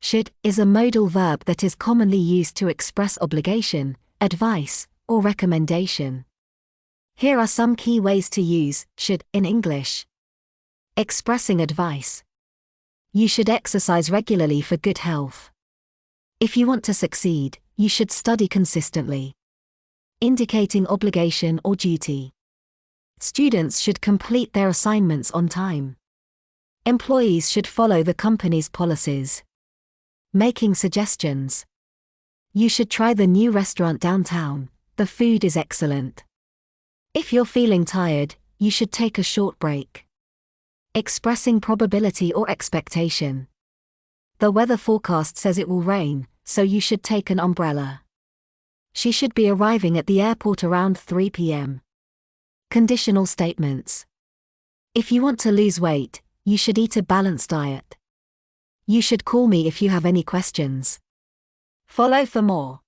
Should is a modal verb that is commonly used to express obligation, advice, or recommendation. Here are some key ways to use should in English. Expressing advice. You should exercise regularly for good health. If you want to succeed, you should study consistently. Indicating obligation or duty. Students should complete their assignments on time. Employees should follow the company's policies. Making suggestions. You should try the new restaurant downtown, the food is excellent. If you're feeling tired, you should take a short break. Expressing probability or expectation. The weather forecast says it will rain, so you should take an umbrella. She should be arriving at the airport around 3 p.m. Conditional statements. If you want to lose weight, you should eat a balanced diet. You should call me if you have any questions. Follow for more.